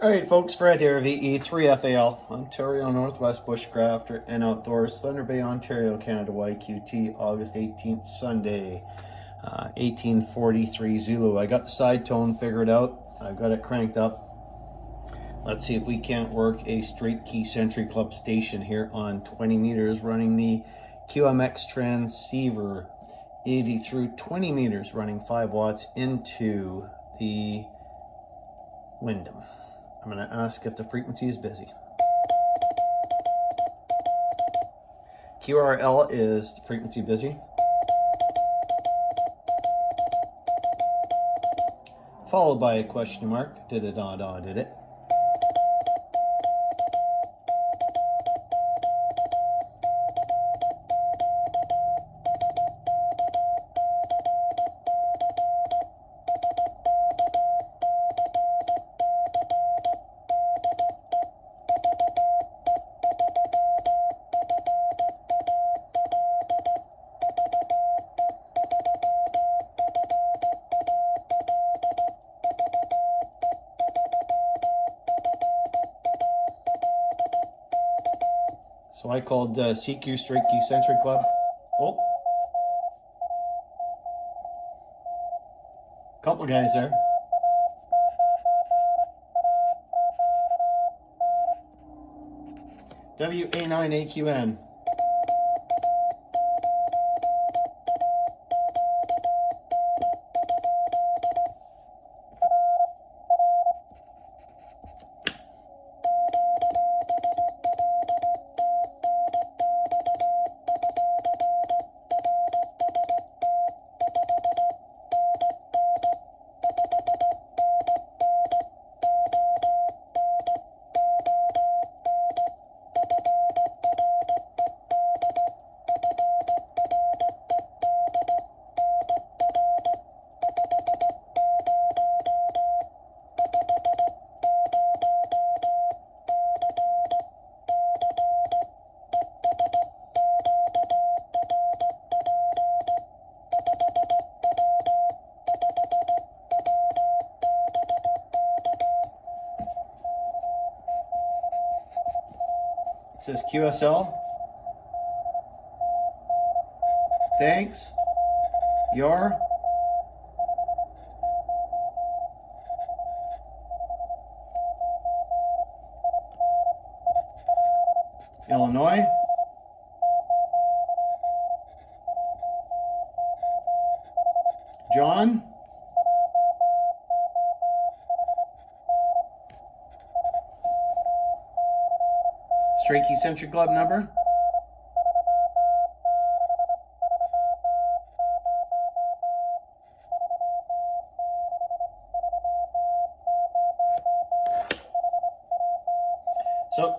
All right, folks, Fred here, VE3FAL, Ontario Northwest Bushcrafter and Outdoors, Thunder Bay, Ontario, Canada, YQT, August 18th, Sunday, 1843 Zulu. I got the side tone figured out. I've got it cranked up. Let's see if we can't work a straight key Century Club station here on 20 meters, running the QMX transceiver 80 through 20 meters, running 5 watts into the Wyndham. I'm going to ask if the frequency is busy. QRL is frequency busy. Followed by a question mark. Did it, did it? So I called CQ Straight Key Century Club. Oh, couple guys there. WA9AQN. Says QSL. Thanks. Your Illinois. John. Straight Key Century Club number. So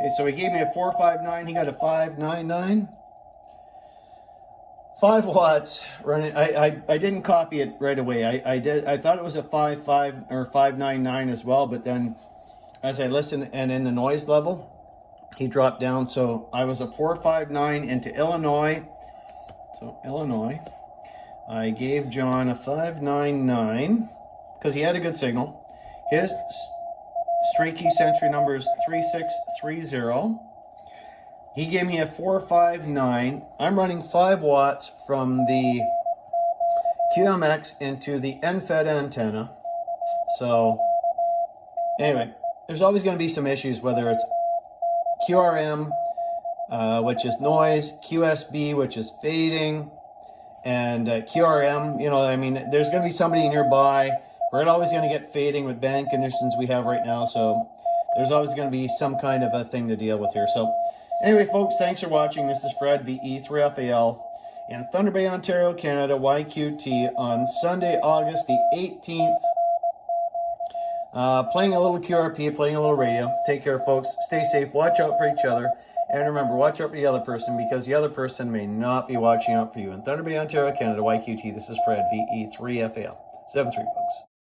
okay, so he gave me a 459, he got a 599. 5 watts running. I didn't copy it right away. I thought it was a 5.5 or 599 as well, but then as I listened and in the noise level, he dropped down. So I was a 459 into Illinois. So Illinois, I gave John a 599 because he had a good signal. His straight key Century number is 3630. He gave me a 459. I'm running 5 watts from the QMX into the NFED antenna. So anyway, there's always going to be some issues, whether it's QRM, which is noise, QSB, which is fading, and QRM, you know, I mean, there's going to be somebody nearby. We're always going to get fading with band conditions we have right now, so there's always going to be some kind of a thing to deal with here. So anyway, folks, thanks for watching. This is Fred, VE3FAL. in Thunder Bay, Ontario, Canada, YQT, on Sunday, August the 18th. Playing a little QRP, playing a little radio. Take care, folks. Stay safe. Watch out for each other. And remember, watch out for the other person, because the other person may not be watching out for you. In Thunder Bay, Ontario, Canada, YQT, this is Fred, VE3FAL. 7-3, folks.